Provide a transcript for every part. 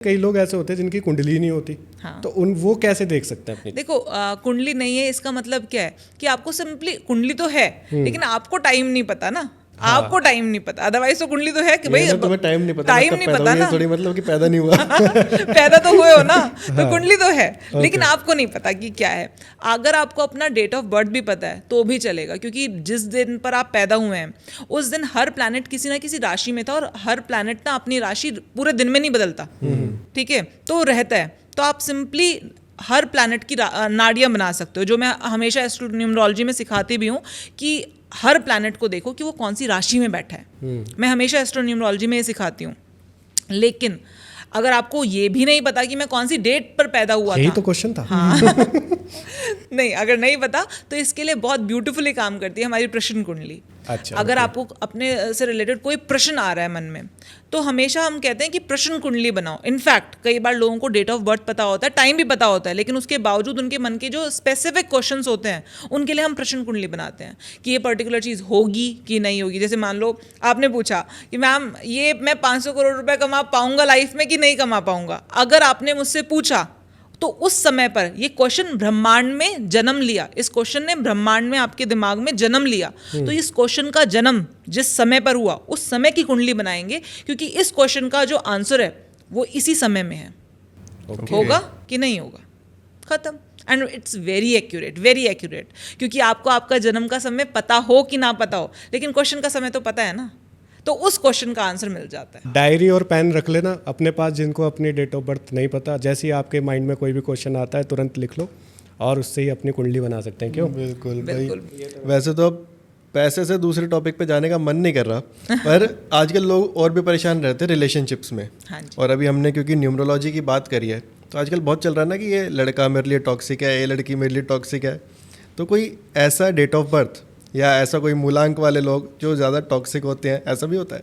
कई लोग ऐसे होते हैं जिनकी कुंडली नहीं होती। हाँ। तो उन वो कैसे देख सकते हैं अपनी? देखो कुंडली नहीं है इसका मतलब क्या है कि आपको सिंपली कुंडली तो है लेकिन आपको टाइम नहीं पता ना। हाँ। आपको टाइम नहीं पता, अदरवाइज तो कुंडली तो है कि भाई तुम्हें टाइम नहीं पता, टाइम नहीं पता ना। थोड़ी मतलब कि पैदा नहीं हुआ पैदा तो हुए हो ना, तो हाँ। कुंडली तो है लेकिन Okay. आपको नहीं पता कि क्या है। अगर आपको अपना डेट ऑफ बर्थ भी पता है तो भी चलेगा, क्योंकि जिस दिन पर आप पैदा हुए हैं उस दिन हर प्लैनेट किसी ना किसी राशि में था, और हर प्लैनेट ना अपनी राशि पूरे दिन में नहीं बदलता, ठीक है, तो रहता है। तो आप सिंपली हर प्लैनेट की नाड़ियाँ बना सकते हो, जो मैं हमेशा एस्ट्रोन्यूमरोलॉजी में सिखाती भी हूँ कि हर प्लैनेट को देखो कि वो कौन सी राशि में बैठा है। मैं हमेशा एस्ट्रोन्यूमरोलॉजी में ये सिखाती हूँ। लेकिन अगर आपको ये भी नहीं पता कि मैं कौन सी डेट पर पैदा हुआ यही था, तो क्वेश्चन था। हाँ नहीं, अगर नहीं पता तो इसके लिए बहुत ब्यूटीफुली काम करती है हमारी प्रश्न कुंडली। अच्छा, अगर okay. आपको अपने से रिलेटेड कोई प्रश्न आ रहा है मन में, तो हमेशा हम कहते हैं कि प्रश्न कुंडली बनाओ। इनफैक्ट कई बार लोगों को डेट ऑफ बर्थ पता होता है, टाइम भी पता होता है, लेकिन उसके बावजूद उनके मन के जो स्पेसिफिक क्वेश्चंस होते हैं उनके लिए हम प्रश्न कुंडली बनाते हैं कि ये पर्टिकुलर चीज़ होगी कि नहीं होगी। जैसे मान लो आपने पूछा कि मैम ये मैं 500 करोड़ रुपए कमा पाऊंगा लाइफ में कि नहीं कमा पाऊंगा। अगर आपने मुझसे पूछा तो उस समय पर ये क्वेश्चन ब्रह्मांड में जन्म लिया, इस क्वेश्चन ने ब्रह्मांड में आपके दिमाग में जन्म लिया, तो इस क्वेश्चन का जन्म जिस समय पर हुआ उस समय की कुंडली बनाएंगे, क्योंकि इस क्वेश्चन का जो आंसर है वो इसी समय में है। Okay. होगा कि नहीं होगा, खत्म। एंड इट्स वेरी एक्यूरेट, क्योंकि आपको आपका जन्म का समय पता हो कि ना पता हो, लेकिन क्वेश्चन का समय तो पता है ना, तो उस क्वेश्चन का आंसर मिल जाता है। डायरी और पेन रख लेना अपने पास, जिनको अपनी डेट ऑफ बर्थ नहीं पता, जैसे ही आपके माइंड में कोई भी क्वेश्चन आता है तुरंत लिख लो और उससे ही अपनी कुंडली बना सकते हैं। क्यों? बिल्कुल बिल्कुल। भाई। वैसे तो अब पैसे से दूसरे टॉपिक पे जाने का मन नहीं कर रहा, पर आजकल लोग और भी परेशान रहते हैं रिलेशनशिप्स में। हाँ जी। और अभी हमने क्योंकि न्यूमरोलॉजी की बात करी है, तो आजकल बहुत चल रहा है ना कि ये लड़का मेरे लिए टॉक्सिक है, ये लड़की मेरे लिए टॉक्सिक है। तो कोई ऐसा डेट ऑफ बर्थ या ऐसा कोई मूलांक वाले लोग जो ज़्यादा टॉक्सिक होते हैं, ऐसा भी होता है?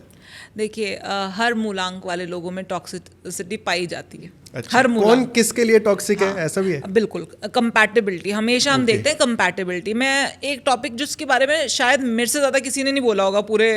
देखिए हर मूलांक वाले लोगों में टॉक्सिसिटी पाई जाती है। अच्छा, हर कौन किसके लिए टॉक्सिक है, ऐसा भी है? बिल्कुल, कंपैटिबिलिटी हमेशा हम देखते हैं। कंपैटिबिलिटी मैं एक टॉपिक जिसके बारे में शायद मेरे से ज़्यादा किसी ने नहीं बोला होगा पूरे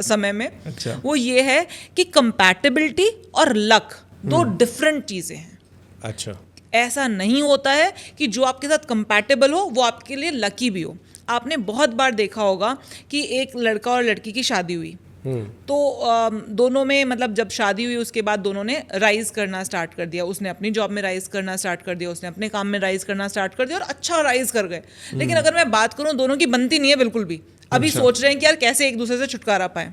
समय में, अच्छा। वो ये है कि कंपैटिबिलिटी और लक दो डिफरेंट चीज़ें हैं। अच्छा। ऐसा नहीं होता है कि जो आपके साथ कंपैटिबल हो वो आपके लिए लकी भी हो। आपने बहुत बार देखा होगा कि एक लड़का और लड़की की शादी हुई, तो दोनों में मतलब जब शादी हुई उसके बाद दोनों ने राइज करना स्टार्ट कर दिया। उसने अपनी जॉब में राइज करना स्टार्ट कर दिया, उसने अपने काम में राइज करना स्टार्ट कर दिया और अच्छा राइज कर गए। लेकिन अगर मैं बात करूं, दोनों की बनती नहीं है बिल्कुल भी। अभी सोच रहे हैं कि यार कैसे एक दूसरे से छुटकारा पाएं,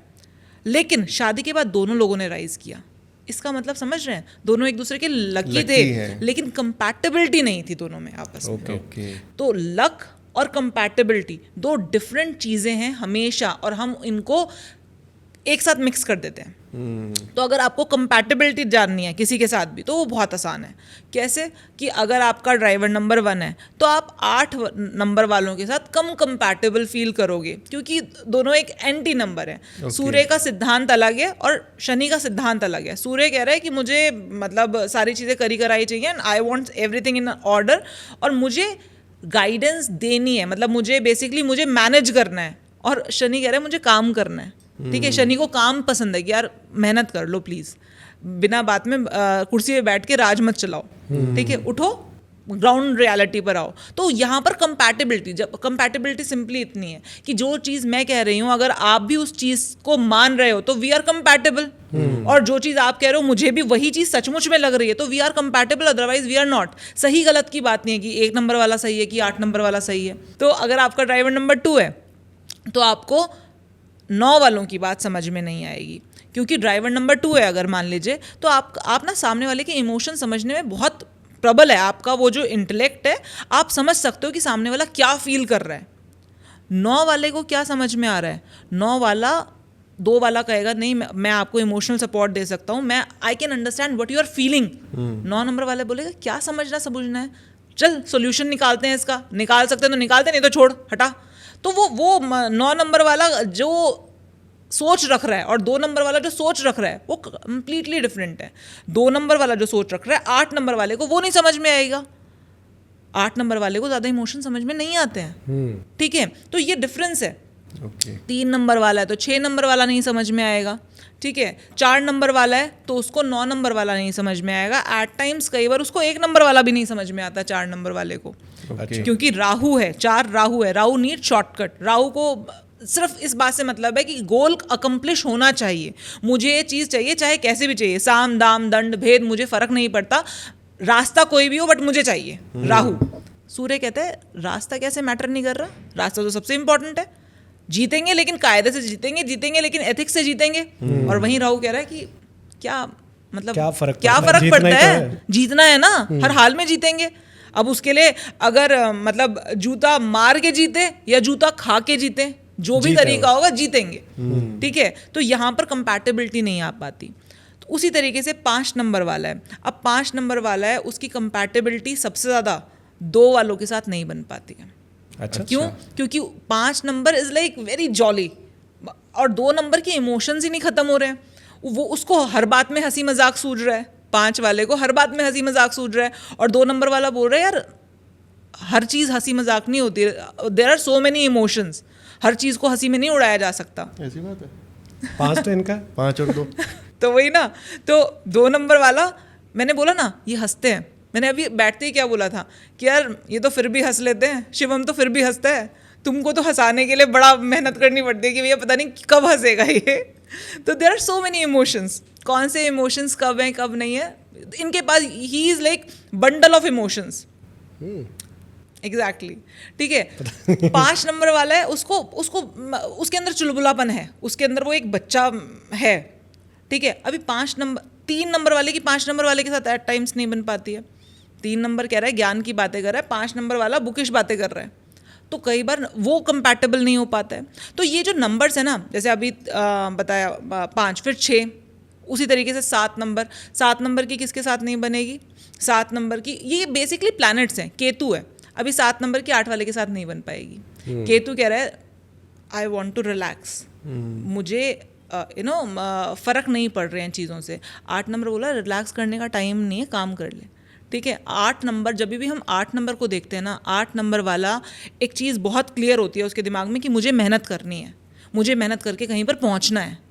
लेकिन शादी के बाद दोनों लोगों ने राइज किया। इसका मतलब समझ रहे हैं, दोनों एक दूसरे के लकी थे, लेकिन कंपैटिबिलिटी नहीं थी दोनों में आपस में। तो लक और कंपैटिबिलिटी दो डिफरेंट चीज़ें हैं हमेशा, और हम इनको एक साथ मिक्स कर देते हैं। तो अगर आपको कंपैटिबिलिटी जाननी है किसी के साथ भी, तो वो बहुत आसान है। कैसे कि अगर आपका ड्राइवर नंबर 1 है तो आप 8 नंबर वालों के साथ कम कंपैटिबल फील करोगे, क्योंकि दोनों एक एंटी नंबर है। सूर्य का सिद्धांत अलग है और शनि का सिद्धांत अलग है। सूर्य कह रहा है कि मुझे मतलब सारी चीज़ें करी कराई चाहिए, and I want everything in order, और मुझे गाइडेंस देनी है, मतलब मुझे बेसिकली मुझे मैनेज करना है। और शनि कह रहा है मुझे काम करना है। ठीक है, शनि को काम पसंद है कि यार मेहनत कर लो प्लीज, बिना बात में कुर्सी पे बैठ के राज मत चलाओ। ठीक है, उठो, ग्राउंड रियलिटी पर आओ। तो यहाँ पर कंपैटिबिलिटी, जब कंपैटिबिलिटी सिंपली इतनी है कि जो चीज़ मैं कह रही हूँ अगर आप भी उस चीज़ को मान रहे हो तो वी आर कंपैटिबल, और जो चीज़ आप कह रहे हो मुझे भी वही चीज़ सचमुच में लग रही है तो we are compatible, otherwise we are not. सही गलत की बात नहीं है कि 1 नंबर वाला सही है कि 8 नंबर वाला सही है। तो अगर आपका ड्राइवर नंबर 2 है तो आपको 9 वालों की बात समझ में नहीं आएगी, क्योंकि ड्राइवर नंबर 2 है अगर मान लीजिए, तो आप ना सामने वाले के इमोशन समझने में बहुत प्रबल है। आपका वो जो इंटेलेक्ट है, आप समझ सकते हो कि सामने वाला क्या फील कर रहा है। 9 वाले को क्या समझ में आ रहा है? 9 वाला 2 वाला कहेगा नहीं मैं आपको इमोशनल सपोर्ट दे सकता हूँ, मैं I can understand what you are feeling. 9 नंबर वाले बोलेगा क्या समझना समझना है, चल सोल्यूशन निकालते हैं इसका, निकाल सकते हैं तो निकालते, नहीं तो छोड़ हटा। तो वो 9 नंबर वाला जो सोच रख रहा है और 2 नंबर वाला जो सोच रख रहा है वो कंप्लीटली डिफरेंट है। 2 नंबर वाला जो सोच रख रहा है 8 नंबर वाले को वो नहीं समझ में आएगा। 8 नंबर वाले को ज़्यादा इमोशन समझ में नहीं आते हैं। ठीक है, तो ये डिफरेंस है। 3 नंबर वाला है तो 6 नंबर वाला नहीं समझ में आएगा। ठीक है, 4 नंबर वाला है तो उसको 9 नंबर वाला नहीं समझ में आएगा। एट टाइम्स कई बार उसको 1 नंबर वाला भी नहीं समझ में आता 4 नंबर वाले को। Okay. क्योंकि राहु है, 4 राहु है, राहु नीड शॉर्टकट। राहु को सिर्फ इस बात से मतलब है कि गोल अकम्प्लिश होना चाहिए, मुझे ये चीज़ चाहिए चाहे कैसे भी चाहिए, साम दाम दंड भेद मुझे फर्क नहीं पड़ता, रास्ता कोई भी हो बट मुझे चाहिए। राहु। सूर्य कहता है रास्ता कैसे मैटर नहीं कर रहा, रास्ता तो सबसे इंपॉर्टेंट है, जीतेंगे लेकिन कायदे से जीतेंगे, जीतेंगे लेकिन एथिक्स से जीतेंगे। और वहीं राहु कह रहा है कि क्या मतलब क्या फर्क पड़ता है, जीतना है ना, हर हाल में जीतेंगे। अब उसके लिए अगर मतलब जूता मार के जीते या जूता खा के जीते, जो भी तरीका होगा जीतेंगे। ठीक है, तो यहाँ पर कंपैटिबिलिटी नहीं आ पाती। तो उसी तरीके से 5 नंबर वाला है, अब 5 नंबर वाला है उसकी कंपैटिबिलिटी सबसे ज़्यादा 2 वालों के साथ नहीं बन पाती है। अच्छा, क्यों? क्योंकि 5 number is like very jolly, और 2 नंबर के इमोशंस ही नहीं खत्म हो रहे हैं। वो उसको हर बात में हंसी मजाक सूझ रहा है, 5 वाले को हर बात में हंसी मजाक सूझ रहा है, और 2 नंबर वाला बोल रहा है यार हर चीज़ हंसी मजाक नहीं होती, there are so many emotions, हर चीज़ को हंसी में नहीं उड़ाया जा सकता। ऐसी बात है। 5 तो इनका 5 और 2 तो वही ना, तो 2 नंबर वाला, मैंने बोला ना ये हंसते हैं, मैंने अभी बैठते ही क्या बोला था कि यार ये तो फिर भी हंस लेते हैं, शिवम तो फिर भी हंसता है, तुमको तो हंसाने के लिए बड़ा मेहनत करनी पड़ती है कि भैया पता नहीं कब हंसेगा ये। तो there are so many emotions, कौन से इमोशंस कब हैं कब नहीं है इनके पास, he is like bundle of emotions. Exactly, ठीक है। 5 नंबर वाला है, उसको उसको उसके अंदर चुलबुलापन है, उसके अंदर वो एक बच्चा है, ठीक है। अभी 3 नंबर वाले की 5 नंबर वाले के साथ एट टाइम्स नहीं बन पाती है। 3 नंबर कह रहा है ज्ञान की बातें कर रहा है, 5 नंबर वाला बुकिश बातें कर रहा है, तो कई बार वो कंपैटिबल नहीं हो पाता है। तो ये जो नंबर्स है ना, जैसे अभी बताया 5, फिर 6, उसी तरीके से 7 नंबर की किसके साथ नहीं बनेगी, 7 नंबर की, ये बेसिकली प्लैनेट्स हैं, केतु है, अभी 7 नंबर की 8 वाले के साथ नहीं बन पाएगी। केतु कह रहा है आई वॉन्ट टू रिलैक्स, मुझे फ़र्क नहीं पड़ रहे हैं चीज़ों से। 8 नंबर बोला रिलैक्स करने का टाइम नहीं है, काम कर ले, ठीक है। 8 नंबर, जब भी हम 8 नंबर को देखते हैं ना, 8 नंबर वाला एक चीज़ बहुत क्लियर होती है उसके दिमाग में कि मुझे मेहनत करनी है, मुझे मेहनत करके कहीं पर पहुंचना है।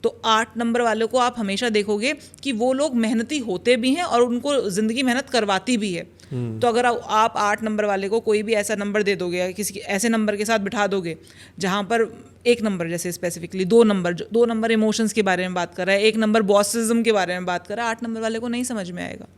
तो 8 नंबर वालों को आप हमेशा देखोगे कि वो लोग मेहनती होते भी हैं और उनको ज़िंदगी मेहनत करवाती भी है। तो अगर आप 8 नंबर वाले को कोई भी ऐसा नंबर दे दोगे, किसी ऐसे नंबर के साथ बिठा दोगे जहाँ पर 1 नंबर, जैसे स्पेसिफिकली 2 नंबर इमोशंस के बारे में बात कर रहा है, 1 नंबर बॉसिज्म के बारे में बात कर रहा है, 8 नंबर वाले को नहीं समझ में आएगा।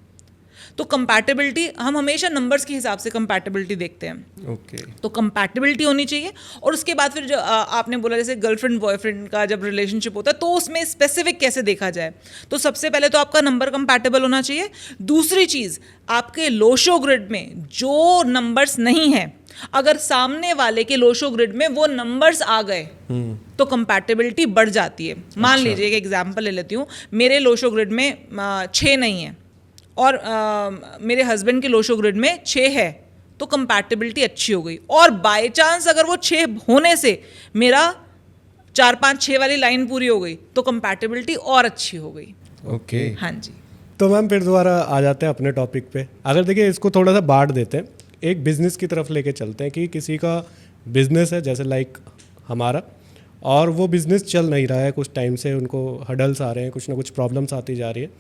तो कंपैटिबिलिटी, हम हमेशा नंबर्स के हिसाब से कंपैटिबिलिटी देखते हैं। ओके। तो कंपैटिबिलिटी होनी चाहिए। और उसके बाद फिर जो आपने बोला जैसे गर्लफ्रेंड बॉयफ्रेंड का जब रिलेशनशिप होता है तो उसमें स्पेसिफिक कैसे देखा जाए, तो सबसे पहले तो आपका नंबर कंपैटिबल होना चाहिए। दूसरी चीज़, आपके लोशो ग्रिड में जो नंबर्स नहीं है, अगर सामने वाले के लोशो ग्रिड में वो नंबर्स आ गए तो कंपैटिबिलिटी बढ़ जाती है। मान लीजिए एक एग्जांपल ले लेती हूँ, मेरे लोशो ग्रिड में 6 नहीं है और मेरे हस्बैंड के लोशो ग्रिड में 6 है, तो कंपैटिबिलिटी अच्छी हो गई। और बाय चांस अगर वो 6 होने से मेरा 4, 5, 6 वाली लाइन पूरी हो गई तो कंपैटिबिलिटी और अच्छी हो गई। ओके। हाँ जी। तो मैम फिर दोबारा आ जाते हैं अपने टॉपिक पे। अगर देखिए इसको थोड़ा सा बांट देते हैं, एक बिजनेस की तरफ लेके चलते हैं कि किसी का बिजनेस है जैसे लाइक हमारा, और वो बिजनेस चल नहीं रहा है, कुछ टाइम से उनको हडल्स आ रहे हैं, कुछ ना कुछ प्रॉब्लम्स आती जा रही है,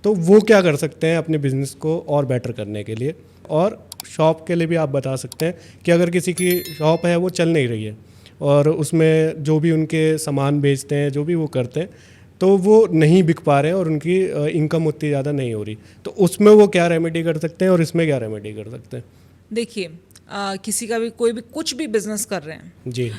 तो वो क्या कर सकते हैं अपने बिजनेस को और बेटर करने के लिए। और शॉप के लिए भी आप बता सकते हैं कि अगर किसी की शॉप है वो चल नहीं रही है और उसमें जो भी उनके सामान बेचते हैं, जो भी वो करते हैं, तो वो नहीं बिक पा रहे हैं और उनकी इनकम उतनी ज़्यादा नहीं हो रही, तो उसमें वो क्या रेमेडी कर सकते हैं और इसमें क्या रेमेडी कर सकते हैं। देखिए किसी का भी कोई भी कुछ भी बिजनेस कर रहे हैं जी,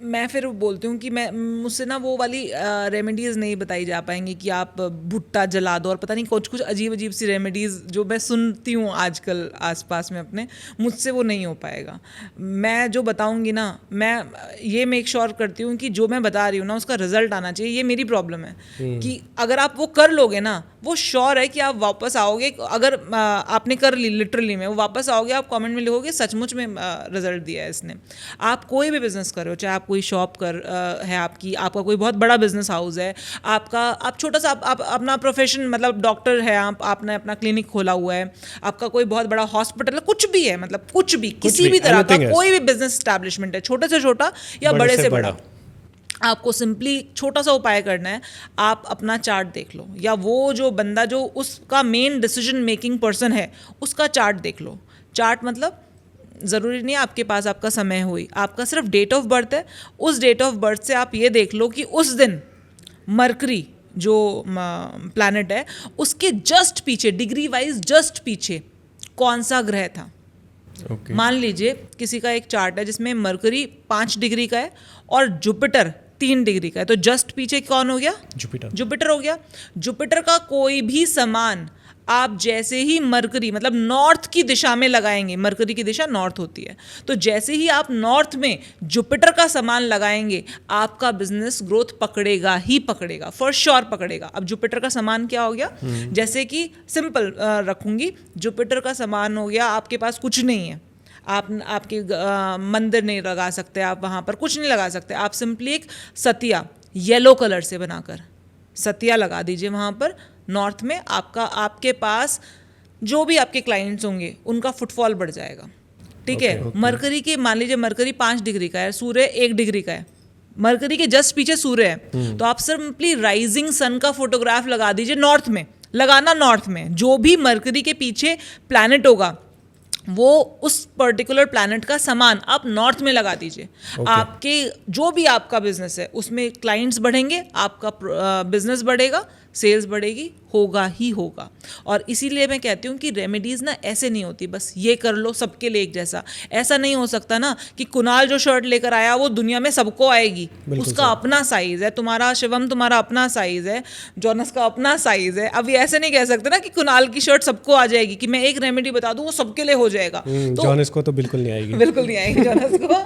मैं फिर बोलती हूँ कि मुझसे ना वो वाली रेमेडीज़ नहीं बताई जा पाएंगी कि आप भुट्टा जला दो और पता नहीं कुछ अजीब अजीब सी रेमेडीज़ जो मैं सुनती हूँ आजकल आसपास में अपने, मुझसे वो नहीं हो पाएगा। मैं जो बताऊँगी ना, मैं ये मेक श्योर करती हूँ कि जो मैं बता रही हूँ ना उसका रिजल्ट आना चाहिए। ये मेरी प्रॉब्लम है कि अगर आप वो कर लोगे ना, वो श्योर है कि आप वापस आओगे। अगर आपने कर ली लिटरली में, वो वापस आओगे, आप कमेंट में लिखोगे सचमुच में रिजल्ट दिया है इसने। आप कोई भी बिजनेस करो, चाहे आप कोई शॉप है आपकी, आपका कोई बहुत बड़ा बिजनेस हाउस है, आप छोटा सा आप अपना प्रोफेशन मतलब डॉक्टर है, आपने अपना क्लिनिक खोला हुआ है, आपका कोई बहुत बड़ा हॉस्पिटल है, कुछ भी है, मतलब कुछ भी किसी भी तरह का कोई भी बिजनेस एस्टैब्लिशमेंट है, छोटे से छोटा या बड़े से बड़ा, आपको सिंपली छोटा सा उपाय करना है, आप अपना चार्ट देख लो, या वो जो बंदा जो उसका मेन डिसीजन मेकिंग पर्सन है उसका चार्ट देख लो। चार्ट मतलब ज़रूरी नहीं है आपके पास आपका समय हुई, आपका सिर्फ डेट ऑफ बर्थ है, उस डेट ऑफ बर्थ से आप ये देख लो कि उस दिन मरकरी जो प्लैनेट है उसके जस्ट पीछे, डिग्री वाइज जस्ट पीछे कौन सा ग्रह था। ओके। मान लीजिए किसी का एक चार्ट है जिसमें मरकरी 5 डिग्री का है और जुपिटर 3 डिग्री का है, तो जस्ट पीछे कौन हो गया? जुपिटर। जुपिटर हो गया। जुपिटर का कोई भी सामान आप जैसे ही मरकरी मतलब नॉर्थ की दिशा में लगाएंगे, मरकरी की दिशा नॉर्थ होती है, तो जैसे ही आप नॉर्थ में जुपिटर का सामान लगाएंगे आपका बिजनेस ग्रोथ पकड़ेगा ही पकड़ेगा, फॉर श्योर पकड़ेगा। अब जुपिटर का सामान क्या हो गया? जैसे कि सिंपल रखूंगी, जुपिटर का सामान हो गया आपके पास कुछ नहीं है, आप आपके मंदिर नहीं लगा सकते, आप वहाँ पर कुछ नहीं लगा सकते, आप सिंपली एक सतिया येलो कलर से बनाकर सतिया लगा दीजिए वहाँ पर नॉर्थ में। आपके पास जो भी आपके क्लाइंट्स होंगे उनका फुटफॉल बढ़ जाएगा। ठीक है। मरकरी के, मान लीजिए मरकरी 5 डिग्री का है, सूर्य 1 डिग्री का है, मरकरी के जस्ट पीछे सूर्य है, तो आप सिंपली राइजिंग सन का फोटोग्राफ लगा दीजिए नॉर्थ में, लगाना नॉर्थ में। जो भी मरकरी के पीछे प्लैनेट होगा वो उस पर्टिकुलर प्लैनेट का सामान आप नॉर्थ में लगा दीजिए। आपके जो भी आपका बिजनेस है उसमें क्लाइंट्स बढ़ेंगे, आपका बिजनेस बढ़ेगा, सेल्स बढ़ेगी, होगा ही होगा। और इसीलिए मैं कहती हूँ कि रेमेडीज़ ना ऐसे नहीं होती बस ये कर लो सबके लिए एक जैसा, ऐसा नहीं हो सकता ना कि कुणाल जो शर्ट लेकर आया वो दुनिया में सबको आएगी, उसका अपना साइज़ है, तुम्हारा शिवम तुम्हारा अपना साइज़ है, जॉनस का अपना साइज़ है। अभी ऐसे नहीं कह सकते ना कि कुणाल की शर्ट सबको आ जाएगी, कि मैं एक रेमेडी बता दूँ वो सबके लिए हो जाएगा। तो जॉनस को तो बिल्कुल नहीं आएगी, बिल्कुल नहीं आएगी जॉनस को।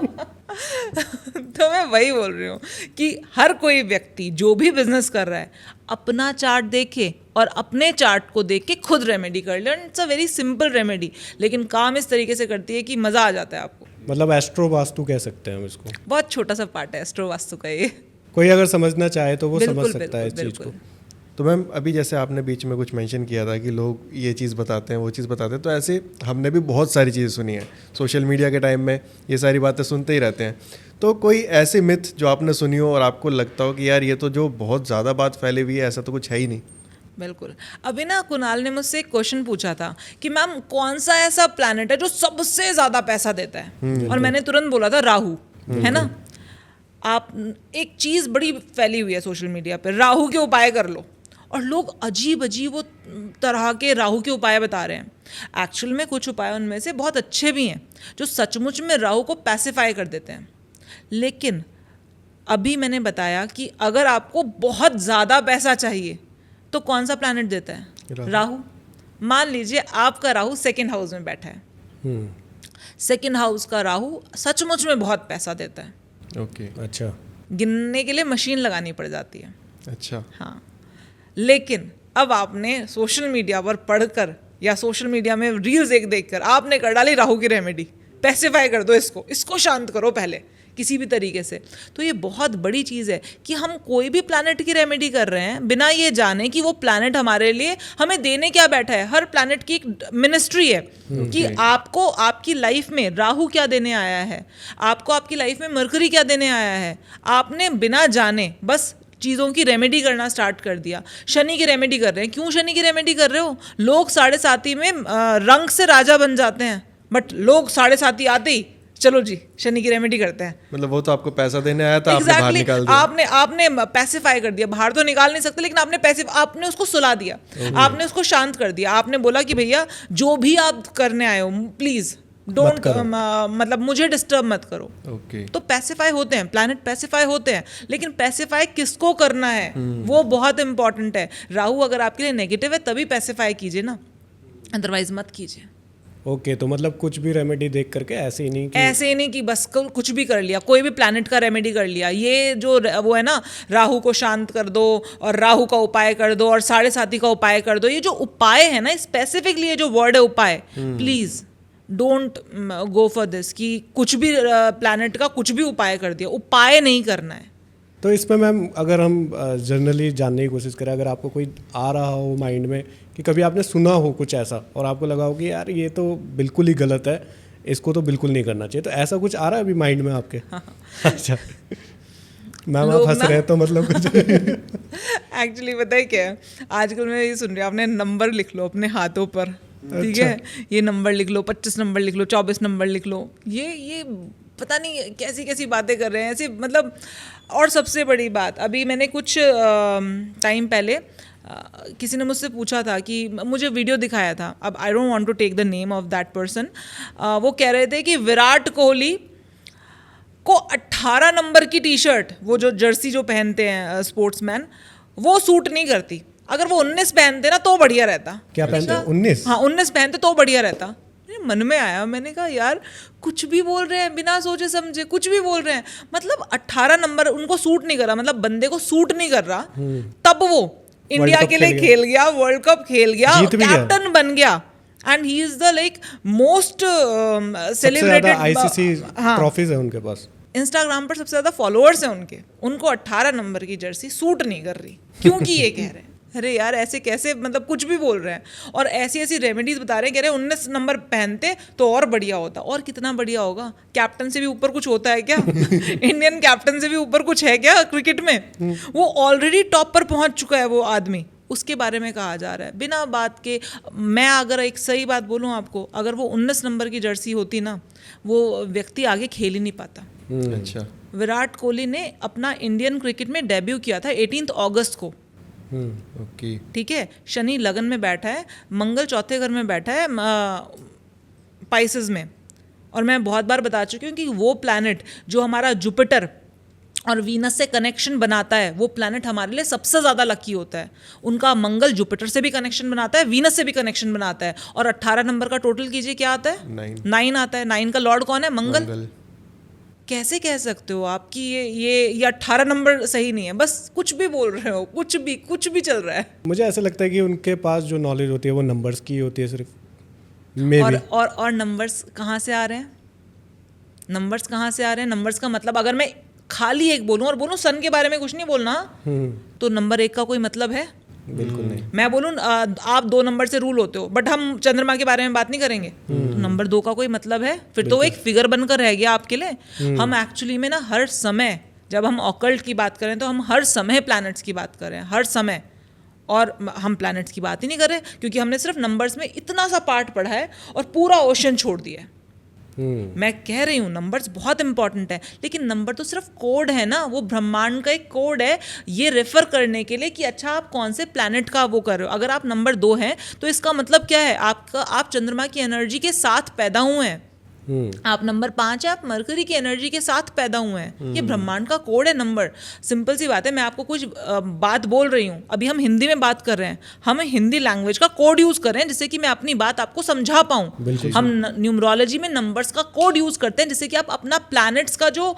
तो मैं वही बोल रही हूँ कि हर कोई व्यक्ति जो भी बिजनेस कर रहा है अपना चार्ट देखे और अपने चार्ट को देख के खुद रेमेडी कर ले। It's a very simple remedy, लेकिन काम इस तरीके से करती है कि मज़ा आ जाता है आपको। मतलब एस्ट्रो वास्तु कह सकते हैं हम इसको। बहुत छोटा सा पार्ट है एस्ट्रो वास्तु का ये। कोई अगर समझना चाहे तो वो समझ बिल्कुल, सकता है इस चीज़ को। बिल्कुल। तो मैम अभी जैसे आपने बीच में कुछ मेंशन किया था कि लोग ये चीज़ बताते हैं वो चीज़ बताते हैं, तो ऐसे हमने भी बहुत सारी चीज़ें सुनी है सोशल मीडिया के टाइम में, ये सारी बातें सुनते ही रहते हैं। तो कोई ऐसी मिथ जो आपने सुनी हो और आपको लगता हो कि यार ये तो जो बहुत ज़्यादा बात फैली हुई है, ऐसा तो कुछ है ही नहीं? बिल्कुल। अभी ना कुणाल ने मुझसे एक क्वेश्चन पूछा था कि मैम कौन सा ऐसा प्लैनेट है जो सबसे ज़्यादा पैसा देता है, और मैंने तुरंत बोला था राहु, है ना। आप एक चीज़ बड़ी फैली हुई है सोशल मीडिया पे, राहु के उपाय कर लो, और लोग अजीब अजीब वो तरह के राहु के उपाय बता रहे हैं। एक्चुअल में कुछ उपाय उनमें से बहुत अच्छे भी हैं जो सचमुच में राहु को पैसिफाई कर देते हैं, लेकिन अभी मैंने बताया कि अगर आपको बहुत ज़्यादा पैसा चाहिए तो कौन सा प्लैनेट देता है? राहु। मान लीजिए आपका राहु 2nd हाउस में बैठा है, 2nd हाउस का राहु सचमुच में बहुत पैसा देता है। ओके। अच्छा। गिनने के लिए मशीन लगानी पड़ जाती है। अच्छा। हाँ, लेकिन अब आपने सोशल मीडिया पर पढ़कर या सोशल मीडिया में रील्स एक देखकर आपने कर डाली राहु की रेमेडी, पैसिफाई कर दो इसको शांत करो पहले किसी भी तरीके से। तो ये बहुत बड़ी चीज़ है कि हम कोई भी प्लैनेट की रेमेडी कर रहे हैं बिना ये जाने कि वो प्लैनेट हमारे लिए हमें देने क्या बैठा है। हर प्लैनेट की एक मिनिस्ट्री है कि आपको आपकी लाइफ में राहु क्या देने आया है, आपको आपकी लाइफ में मरकरी क्या देने आया है। आपने बिना जाने बस चीज़ों की रेमेडी करना स्टार्ट कर दिया। शनि की रेमेडी कर रहे हैं, क्यों शनि की रेमेडी कर रहे हो? लोग 7.5 में रंग से राजा बन जाते हैं, बट लोग 7.5 आते ही चलो जी शनि की रेमेडी करते हैं। मतलब वो तो आपको पैसा देने आया था, आपने बाहर निकाल दिया। आपने पैसिफाई कर दिया। बाहर तो निकाल नहीं सकते, लेकिन आपने उसको सुला दिया, आपने उसको शांत कर दिया। आपने बोला कि भैया जो भी आप करने आए हो प्लीज डोंट मतलब मुझे डिस्टर्ब मत करो। ओके। तो पैसिफाई होते हैं, प्लैनेट पैसिफाई होते हैं, लेकिन पैसिफाई किसको करना है वो बहुत इंपॉर्टेंट है। राहु अगर आपके लिए नेगेटिव है तभी पैसिफाई कीजिए ना, अदरवाइज मत कीजिए। ओके, तो मतलब कुछ भी रेमेडी देख करके ऐसे ही नहीं कि बस कुछ भी कर लिया, कोई भी प्लैनेट का रेमेडी कर लिया। ये जो वो है ना, राहु को शांत कर दो और राहु का उपाय कर दो और 7.5 का उपाय कर दो, ये जो उपाय है ना, स्पेसिफिकली ये जो वर्ड है उपाय, please don't go for this कि कुछ भी प्लैनेट का कुछ भी उपाय कर दिया। उपाय नहीं करना है। तो इसमें मैम अगर हम जनरली जानने की कोशिश करें, अगर आपको कोई आ रहा हो माइंड में कि कभी आपने सुना हो कुछ ऐसा और आपको लगा हो कि यार ये तो बिल्कुल ही गलत है, इसको तो बिल्कुल नहीं करना चाहिए, तो ऐसा कुछ आ रहा है अभी माइंड में आपके? अच्छा। मैम आप लोग हंस ना- रहे हैं तो मतलब कुछ एक्चुअली पता है क्या है, आजकल मैं ये सुन रही हूँ, आपने नंबर लिख लो अपने हाथों पर, ठीक अच्छा। है, ये नंबर लिख लो, 25 नंबर लिख लो, 24 नंबर लिख लो, ये पता नहीं कैसी कैसी बातें कर रहे हैं ऐसे, मतलब। और सबसे बड़ी बात, अभी मैंने कुछ टाइम पहले किसी ने मुझसे पूछा था कि मुझे वीडियो दिखाया था, अब I don't want to take the name of that person, वो कह रहे थे कि विराट कोहली को 18 नंबर की टी शर्ट, वो जो जर्सी जो पहनते हैं स्पोर्ट्समैन, वो सूट नहीं करती, अगर वो 19 पहनते ना तो बढ़िया रहता। क्या मैंने पहनते हैं? कहा, 19? हाँ 19 पहनते तो बढ़िया रहता। मेरे मन में आया, मैंने कहा यार कुछ भी बोल रहे हैं बिना सोचे समझे, कुछ भी बोल रहे हैं, मतलब 18 नंबर उनको सूट नहीं कर रहा, मतलब बंदे को सूट नहीं कर रहा, तब वो इंडिया कप के लिए खेल खेल गया, वर्ल्ड कप खेल गया, जीत भी गया। कैप्टन बन गया, and he is the like most सबसे ज्यादा सेलिब्रेटेड। आईसीसी हाँ, ट्रॉफीज है उनके पास। इंस्टाग्राम पर सबसे ज़्यादा फॉलोअर्स हैं उनके, उनको 18 नंबर की जर्सी सूट नहीं कर रही, क्योंकि ये कह रहे हैं अरे यार ऐसे कैसे, मतलब कुछ भी बोल रहे हैं, और ऐसी ऐसी रेमेडीज बता रहे हैं, कह रहे हैं 19 नंबर पहनते तो और बढ़िया होता। और कितना बढ़िया होगा, कैप्टन से भी ऊपर कुछ होता है क्या? इंडियन कैप्टन से भी ऊपर कुछ है क्या क्रिकेट में? वो ऑलरेडी टॉप पर पहुंच चुका है वो आदमी, उसके बारे में कहा जा रहा है बिना बात के। मैं अगर एक सही बात बोलूं आपको, अगर वो 19 नंबर की जर्सी होती ना, वो व्यक्ति आगे खेल ही नहीं पाता। अच्छा। विराट कोहली ने अपना इंडियन क्रिकेट में डेब्यू किया था 18 अगस्त को, ओके। ठीक है, शनि लगन में बैठा है, मंगल चौथे घर में बैठा है पाइसेस में, और मैं बहुत बार बता चुकी हूँ कि वो प्लैनेट जो हमारा जुपिटर और वीनस से कनेक्शन बनाता है, वो प्लैनेट हमारे लिए सबसे ज़्यादा लकी होता है। उनका मंगल जुपिटर से भी कनेक्शन बनाता है, वीनस से भी कनेक्शन बनाता है, और 18 नंबर का टोटल कीजिए क्या आता है? 9 आता है। 9 का लॉर्ड कौन है? मंगल। कैसे कह सकते हो आप कि ये 18 नंबर सही नहीं है? बस कुछ भी बोल रहे हो, कुछ भी चल रहा है। मुझे ऐसा लगता है कि उनके पास जो नॉलेज होती है वो नंबर्स की होती है सिर्फ, मे बी। और नंबर्स कहाँ से आ रहे हैं? नंबर्स कहाँ से आ रहे हैं? नंबर्स का मतलब, अगर मैं खाली एक बोलूं और बोलूं सन के बारे में कुछ नहीं बोलना, तो नंबर 1 का कोई मतलब है? बिल्कुल नहीं। मैं बोलूं आप 2 नंबर से रूल होते हो, बट हम चंद्रमा के बारे में बात नहीं करेंगे, तो नंबर 2 का कोई मतलब है? फिर तो वो एक फिगर बनकर रह गया आपके लिए। हम एक्चुअली में ना हर समय, जब हम ऑकल्ट की बात करें तो हम हर समय प्लैनेट्स की बात कर रहे हैं, हर समय। और हम प्लैनेट्स की बात ही नहीं कर रहे, क्योंकि हमने सिर्फ नंबर्स में इतना सा पार्ट पढ़ा है और पूरा ओशन छोड़ दिया है। मैं कह रही हूँ नंबर्स बहुत इंपॉर्टेंट है, लेकिन नंबर तो सिर्फ कोड है ना, वो ब्रह्मांड का एक कोड है, ये रेफर करने के लिए कि अच्छा आप कौन से प्लैनेट का वो कर रहे हो। अगर आप नंबर 2 हैं तो इसका मतलब क्या है? आप चंद्रमा की एनर्जी के साथ पैदा हुए हैं। आप नंबर 5 है, आप मरकरी की एनर्जी के साथ पैदा हुए हैं। ये ब्रह्मांड का कोड है नंबर। सिंपल सी बात है, मैं आपको कुछ बात बोल रही हूँ, अभी हम हिंदी में बात कर रहे हैं, हम हिंदी लैंग्वेज का कोड यूज कर रहे हैं जिससे कि मैं अपनी बात आपको समझा पाऊँ। हम न्यूमरोलॉजी में नंबर्स का कोड यूज करते हैं जिससे कि आप अपना प्लैनेट्स का जो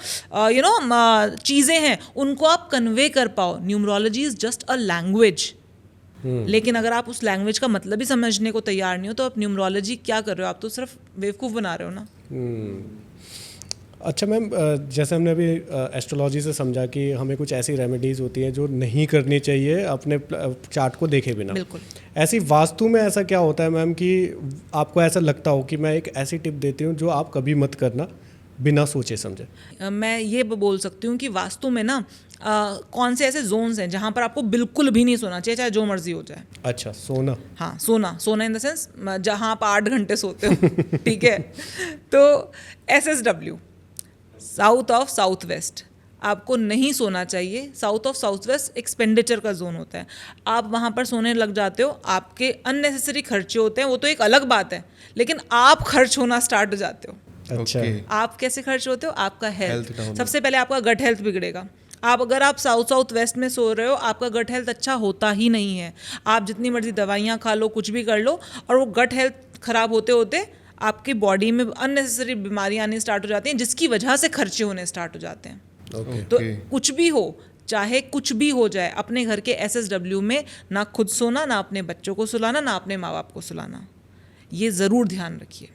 चीज़ें हैं उनको आप कन्वे कर पाओ। Numerology is just a language. लेकिन अगर आप उस लैंग्वेज का मतलब ही समझने को तैयार नहीं हो तो आप न्यूमरोलॉजी क्या कर रहे हो? आप तो सिर्फ बेवकूफ़ बना रहे हो ना। अच्छा मैम, जैसे हमने अभी एस्ट्रोलॉजी से समझा कि हमें कुछ ऐसी रेमेडीज होती हैं जो नहीं करनी चाहिए अपने चार्ट को देखे बिना। बिल्कुल। ऐसी वास्तु में ऐसा क्या होता है मैम कि आपको ऐसा लगता हो कि मैं एक ऐसी टिप देती हूँ जो आप कभी मत करना बिना सोचे समझे? मैं ये बोल सकती हूँ कि वास्तु में ना कौन से ऐसे जोन्स हैं जहाँ पर आपको बिल्कुल भी नहीं सोना चाहिए, चाहे जो मर्जी हो जाए। अच्छा, सोना। हाँ, सोना इन द सेंस जहाँ आप 8 घंटे सोते हो। ठीक है, तो SSW, south of south west, आपको नहीं सोना चाहिए। South of south west expenditure का जोन होता है। आप वहाँ पर सोने लग जाते हो, आपके अननेसेसरी खर्चे होते हैं, वो तो एक अलग बात है, लेकिन आप खर्च होना स्टार्ट हो जाते हो। अच्छा। आप कैसे खर्च होते हो? आपका हेल्थ डाउन। सबसे पहले आपका गट हेल्थ बिगड़ेगा। अगर आप साउथ वेस्ट में सो रहे हो, आपका गट हेल्थ अच्छा होता ही नहीं है। आप जितनी मर्जी दवाइयाँ खा लो, कुछ भी कर लो, और वो गट हेल्थ खराब होते होते आपकी बॉडी में अननेसेसरी बीमारियाँ आनी स्टार्ट हो जाती हैं, जिसकी वजह से खर्चे होने स्टार्ट हो जाते हैं। तो कुछ भी हो, चाहे कुछ भी हो जाए, अपने घर के SSW में ना खुद सोना, ना अपने बच्चों को सुलाना, ना अपने माँ बाप को सुलाना। ये ज़रूर ध्यान रखिए।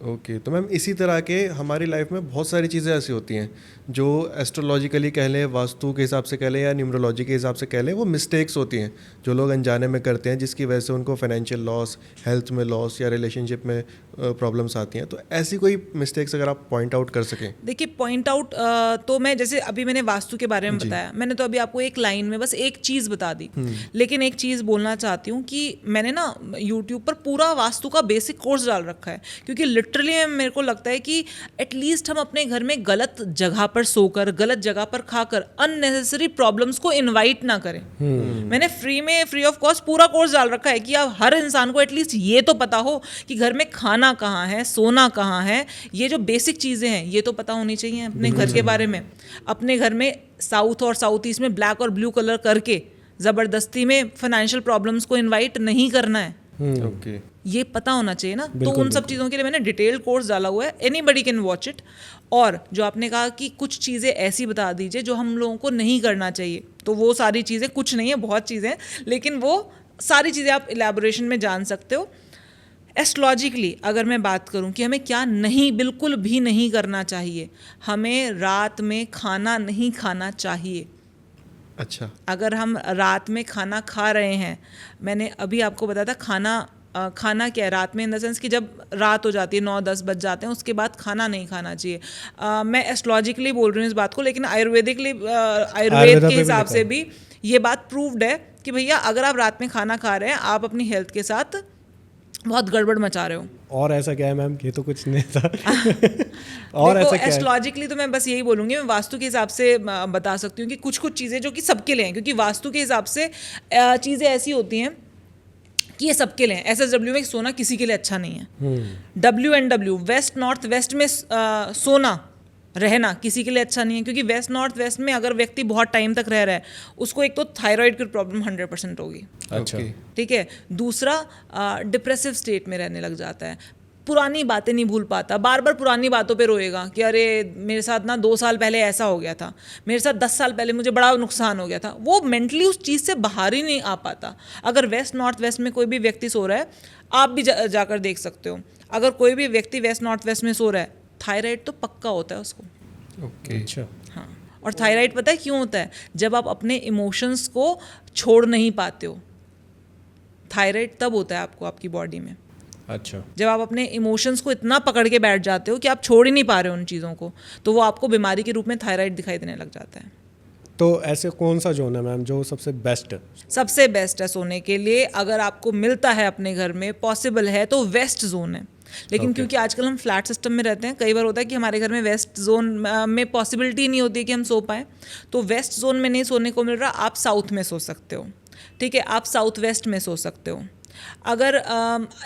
ओके तो मैम इसी तरह के हमारी लाइफ में बहुत सारी चीज़ें ऐसी होती हैं जो एस्ट्रोलॉजिकली कह लें, वास्तु के हिसाब से कह लें या न्यूमरोलॉजी के हिसाब से कह लें, वो मिस्टेक्स होती हैं जो लोग अनजाने में करते हैं, जिसकी वजह से उनको फाइनेंशियल लॉस, हेल्थ में लॉस या रिलेशनशिप में प्रॉब्लम्स आती हैं। तो ऐसी कोई मिस्टेक्स अगर आप पॉइंट आउट कर सकें। देखिए पॉइंट आउट तो मैं जैसे अभी मैंने वास्तु के बारे में बताया, मैंने तो अभी आपको एक लाइन में बस एक चीज़ बता दी, लेकिन एक चीज़ बोलना चाहती हूँ कि मैंने ना यूट्यूब पर पूरा वास्तु का बेसिक कोर्स डाल रखा है, क्योंकि लिटरली मेरे को लगता है कि एटलीस्ट हम अपने घर में गलत जगह पर सोकर, गलत जगह पर खाकर अननेसेसरी प्रॉब्लम्स को इनवाइट ना करें। मैंने फ्री ऑफ कॉस्ट पूरा कोर्स डाल रखा है कि आप हर इंसान को एटलीस्ट ये तो पता हो कि घर में खाना कहाँ है, सोना कहाँ है, ये जो बेसिक चीज़ें हैं ये तो पता होनी चाहिए अपने घर के बारे में। अपने घर में साउथ और साउथ ईस्ट में ब्लैक और ब्लू कलर करके ज़बरदस्ती में फाइनेंशियल प्रॉब्लम्स को इनवाइट नहीं करना है। ओके ये पता होना चाहिए ना। तो उन सब चीज़ों के लिए मैंने डिटेल कोर्स डाला हुआ है, एनीबडी कैन वॉच इट। और जो आपने कहा कि कुछ चीज़ें ऐसी बता दीजिए जो हम लोगों को नहीं करना चाहिए, तो वो सारी चीज़ें, कुछ नहीं है, बहुत चीज़ें हैं, लेकिन वो सारी चीज़ें आप इलेबोरेशन में जान सकते हो। एस्ट्रोलॉजिकली अगर मैं बात करूं कि हमें क्या नहीं, बिल्कुल भी नहीं करना चाहिए, हमें रात में खाना नहीं खाना चाहिए। अच्छा, अगर हम रात में खाना खा रहे हैं, मैंने अभी आपको बताया था खाना क्या है रात में, इन द सेंस कि जब रात हो जाती है 9-10 बज जाते हैं, उसके बाद खाना नहीं खाना चाहिए। मैं एस्ट्रोलॉजिकली बोल रही हूँ इस बात को, लेकिन आयुर्वेद के हिसाब से भी ये बात प्रूव्ड है कि भैया अगर आप रात में खाना खा रहे हैं, आप अपनी हेल्थ के साथ बहुत गड़बड़ मचा रहे हो। और ऐसा क्या है मैम, ये तो कुछ नहीं था। और ऐसा क्या है? एस्ट्रोलॉजिकली तो मैं बस यही बोलूँगी, मैं वास्तु के हिसाब से बता सकती हूँ कि कुछ कुछ चीज़ें जो कि सबके लिए हैं, क्योंकि वास्तु के हिसाब से चीज़ें ऐसी होती हैं कि ये सबके लिए हैं। SSW में सोना किसी के लिए अच्छा नहीं है। WNW वेस्ट नॉर्थ वेस्ट में सोना रहना किसी के लिए अच्छा नहीं है, क्योंकि वेस्ट नॉर्थ वेस्ट में अगर व्यक्ति बहुत टाइम तक रह रहा है, उसको एक तो थायराइड की प्रॉब्लम 100% होगी। अच्छा, ठीक है। दूसरा डिप्रेसिव स्टेट में रहने लग जाता है, पुरानी बातें नहीं भूल पाता, बार बार पुरानी बातों पे रोएगा कि अरे मेरे साथ ना 2 साल पहले ऐसा हो गया था, मेरे साथ 10 साल पहले मुझे बड़ा नुकसान हो गया था। वो मेंटली उस चीज़ से बाहर ही नहीं आ पाता। अगर वेस्ट नॉर्थ वेस्ट में कोई भी व्यक्ति सो रहा है, आप भी जाकर देख सकते हो, अगर कोई भी व्यक्ति वेस्ट नॉर्थ वेस्ट में सो रहा है, थायराइड तो पक्का होता है उसको। ओके, अच्छा, हाँ। और थायराइड पता है क्यों होता है? जब आप अपने इमोशंस को छोड़ नहीं पाते हो, थायराइड तब होता है आपको आपकी बॉडी में। अच्छा, जब आप अपने इमोशंस को इतना पकड़ के बैठ जाते हो कि आप छोड़ ही नहीं पा रहे हो उन चीज़ों को, तो वो आपको बीमारी के रूप में थायराइड दिखाई देने लग जाता है। तो ऐसे कौन सा जोन है मैम जो सबसे बेस्ट है? सबसे बेस्ट है सोने के लिए, अगर आपको मिलता है अपने घर में, पॉसिबल है, तो वेस्ट जोन है। लेकिन क्योंकि आजकल हम फ्लैट सिस्टम में रहते हैं, कई बार होता है कि हमारे घर में वेस्ट जोन में पॉसिबिलिटी नहीं होती है कि हम सो पाएँ, तो वेस्ट जोन में नहीं सोने को मिल रहा, आप साउथ में सो सकते हो। ठीक है, आप साउथ वेस्ट में सो सकते हो। अगर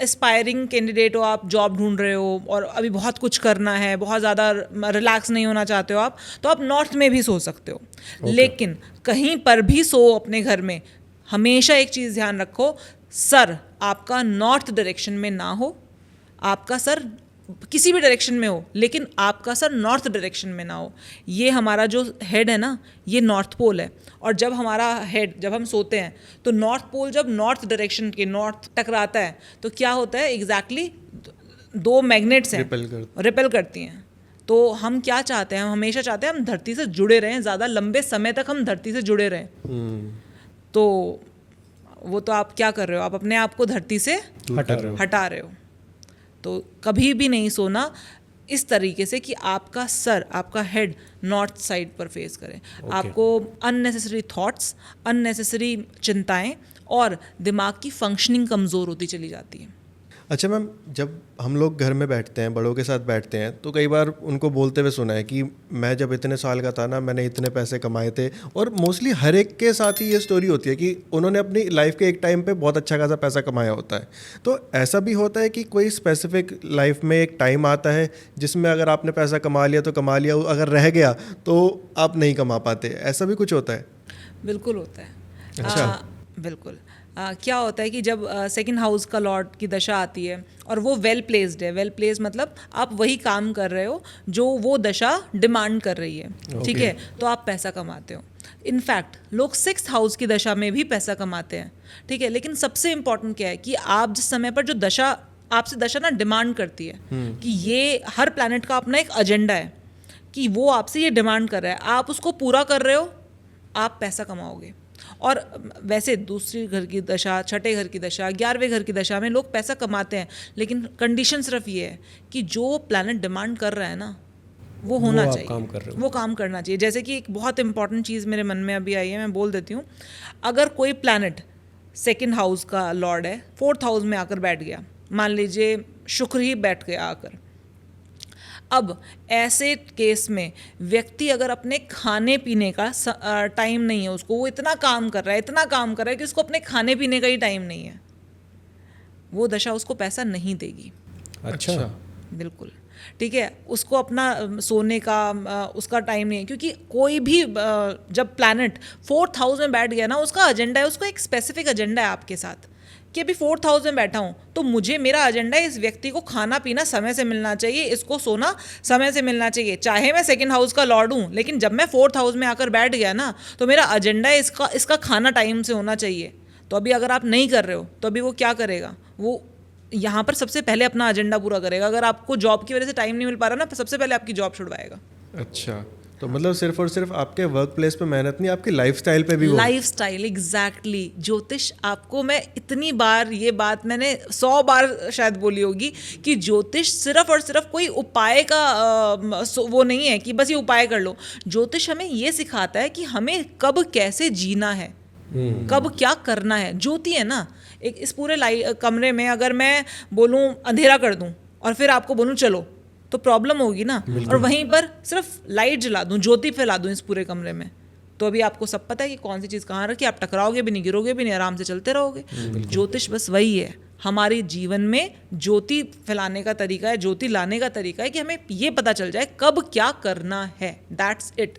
एस्पायरिंग कैंडिडेट हो, आप जॉब ढूंढ रहे हो और अभी बहुत कुछ करना है, बहुत ज़्यादा रिलैक्स नहीं होना चाहते हो आप, तो आप नॉर्थ में भी सो सकते हो। लेकिन कहीं पर भी सो अपने घर में, हमेशा एक चीज़ ध्यान रखो, सर आपका नॉर्थ डायरेक्शन में ना हो, आपका सर किसी भी डायरेक्शन में हो, लेकिन आपका सर नॉर्थ डायरेक्शन में ना हो। ये हमारा जो हेड है ना, ये नॉर्थ पोल है, और जब हमारा हेड, जब हम सोते हैं, तो नॉर्थ पोल जब नॉर्थ डायरेक्शन के नॉर्थ टकराता है, तो क्या होता है एग्जैक्टली, 2 मैग्नेट्स हैं, रिपेल करती हैं। तो हम क्या चाहते हैं? हम हमेशा चाहते हैं हम धरती से जुड़े रहें, ज़्यादा लंबे समय तक हम धरती से जुड़े रहें। तो वो तो आप क्या कर रहे हो? आप अपने आप को धरती से हटा रहे हो। तो कभी भी नहीं सोना इस तरीके से कि आपका सर, आपका हेड नॉर्थ साइड पर फेस करे। आपको अननेसेसरी थॉट्स, अननेसेसरी चिंताएं और दिमाग की फंक्शनिंग कमज़ोर होती चली जाती है। अच्छा मैम, जब हम लोग घर में बैठते हैं, बड़ों के साथ बैठते हैं, तो कई बार उनको बोलते हुए सुना है कि मैं जब इतने साल का था ना, मैंने इतने पैसे कमाए थे। और मोस्टली हर एक के साथ ही ये स्टोरी होती है कि उन्होंने अपनी लाइफ के एक टाइम पे बहुत अच्छा खासा पैसा कमाया होता है। तो ऐसा भी होता है कि कोई स्पेसिफिक लाइफ में एक टाइम आता है जिसमें अगर आपने पैसा कमा लिया तो कमा लिया, अगर रह गया तो आप नहीं कमा पाते, ऐसा भी कुछ होता है? बिल्कुल होता है। अच्छा। बिल्कुल। क्या होता है कि जब सेकंड हाउस का लॉर्ड की दशा आती है और वो वेल प्लेस्ड है, वेल प्लेस्ड मतलब आप वही काम कर रहे हो जो वो दशा डिमांड कर रही है। ठीक है, तो आप पैसा कमाते हो। इनफैक्ट लोग 6th हाउस की दशा में भी पैसा कमाते हैं। ठीक है, लेकिन सबसे इम्पॉर्टेंट क्या है कि आप जिस समय पर जो दशा आपसे दशा ना डिमांड करती है कि ये हर प्लैनेट का अपना एक एजेंडा है कि वो आपसे ये डिमांड कर रहा है, आप उसको पूरा कर रहे हो, आप पैसा कमाओगे। और वैसे दूसरी घर की दशा, छठे घर की दशा, 11वें घर की दशा में लोग पैसा कमाते हैं, लेकिन कंडीशन सिर्फ ये है कि जो प्लैनेट डिमांड कर रहा है ना वो होना आप चाहिए, काम कर रहे हो। वो काम करना चाहिए। जैसे कि एक बहुत इंपॉर्टेंट चीज़ मेरे मन में अभी आई है, मैं बोल देती हूँ। अगर कोई प्लैनेट सेकंड हाउस का लॉर्ड है, 4th हाउस में आकर बैठ गया, मान लीजिए शुक्र ही बैठ गया आकर, अब ऐसे केस में व्यक्ति अगर अपने खाने पीने का टाइम नहीं है उसको, वो इतना काम कर रहा है कि उसको अपने खाने पीने का ही टाइम नहीं है, वो दशा उसको पैसा नहीं देगी। अच्छा, बिल्कुल ठीक है, उसको अपना सोने का उसका टाइम नहीं है, क्योंकि कोई भी जब प्लैनेट 4th हाउस में बैठ गया ना, उसका एजेंडा है, उसको एक स्पेसिफिक एजेंडा है आपके साथ कि अभी 4th हाउस में बैठा हूँ तो मुझे, मेरा एजेंडा है इस व्यक्ति को खाना पीना समय से मिलना चाहिए, इसको सोना समय से मिलना चाहिए। चाहे मैं सेकंड हाउस का लॉर्ड हूँ, लेकिन जब मैं 4th हाउस में आकर बैठ गया ना, तो मेरा एजेंडा है इसका खाना टाइम से होना चाहिए। तो अभी अगर आप नहीं कर रहे हो तो अभी वो क्या करेगा, वो यहाँ पर सबसे पहले अपना एजेंडा पूरा करेगा। अगर आपको जॉब की वजह से टाइम नहीं मिल पा रहा ना, तो सबसे पहले आपकी जॉब छुड़वाएगा। अच्छा, तो मतलब सिर्फ और सिर्फ आपके वर्क प्लेस पे मेहनत नहीं, आपकी लाइफस्टाइल पे भी वो। Lifestyle, exactly. ज्योतिष, आपको मैं इतनी बार ये बात मैंने 100 बार शायद बोली होगी कि ज्योतिष सिर्फ और सिर्फ कोई उपाय का वो नहीं है कि बस ये उपाय कर लो। ज्योतिष हमें ये सिखाता है कि हमें कब कैसे जीना है, कब क्या करना है। ज्योति है ना, एक इस पूरे कमरे में अगर मैं बोलूँ अंधेरा कर दूँ और फिर आपको बोलूँ चलो, तो प्रॉब्लम होगी ना। और वहीं पर सिर्फ लाइट जला दूं, ज्योति फैला दूं इस पूरे कमरे में, तो अभी आपको सब पता है कि कौन सी चीज़ कहाँ रखी, आप टकराओगे भी नहीं, गिरोगे भी नहीं, आराम से चलते रहोगे। ज्योतिष बस वही है, हमारे जीवन में ज्योति फैलाने का तरीका है, ज्योति लाने का तरीका है कि हमें ये पता चल जाए कब क्या करना है। That's it.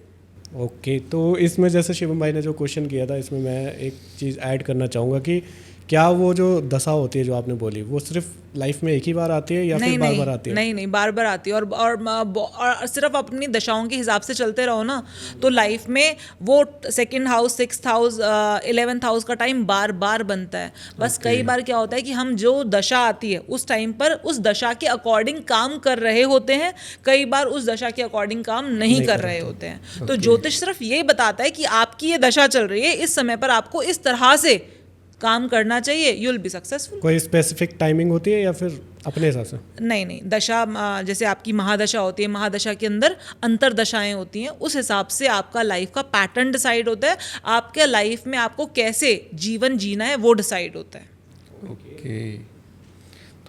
ओके, तो इसमें जैसे शिवम भाई ने जो क्वेश्चन किया था, इसमें मैं एक चीज़ ऐड करना चाहूँगा कि क्या वो जो दशा होती है जो आपने बोली, वो सिर्फ लाइफ में एक ही बार आती है या फिर बार बार आती है? नहीं, बार बार आती है। और सिर्फ अपनी दशाओं के हिसाब से चलते रहो ना, तो लाइफ में वो 2nd house, 6th house, 11th house का टाइम बार बार बनता है। बस कई बार क्या होता है कि हम जो दशा आती है उस टाइम पर उस दशा के अकॉर्डिंग काम कर रहे होते हैं, कई बार उस दशा के अकॉर्डिंग काम नहीं कर रहे होते हैं। तो ज्योतिष सिर्फ यही बताता है कि आपकी ये दशा चल रही है, इस समय पर आपको इस तरह से काम करना चाहिए, यू विल बी सक्सेसफुल। कोई स्पेसिफिक टाइमिंग होती है या फिर अपने हिसाब से? नहीं, दशा जैसे आपकी महादशा होती है, महादशा के अंदर अंतर दशाएं होती हैं, उस हिसाब से आपका लाइफ का पैटर्न डिसाइड होता है, आपके लाइफ में आपको कैसे जीवन जीना है वो डिसाइड होता है। ओके,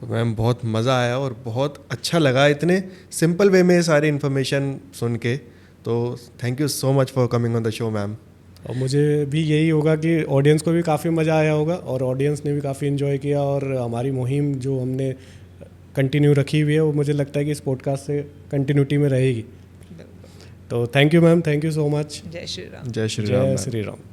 तो मैम बहुत मज़ा आया और बहुत अच्छा लगा इतने सिंपल वे में ये सारी इन्फॉर्मेशन सुन के। तो thank you so much for coming on the show ma'am. और मुझे भी यही होगा कि ऑडियंस को भी काफ़ी मज़ा आया होगा और ऑडियंस ने भी काफ़ी इन्जॉय किया, और हमारी मुहिम जो हमने कंटिन्यू रखी हुई है वो मुझे लगता है कि इस पॉडकास्ट से कंटिन्यूटी में रहेगी। तो thank you ma'am, thank you so much. जय श्री राम। जय श्री राम। जय श्री राम।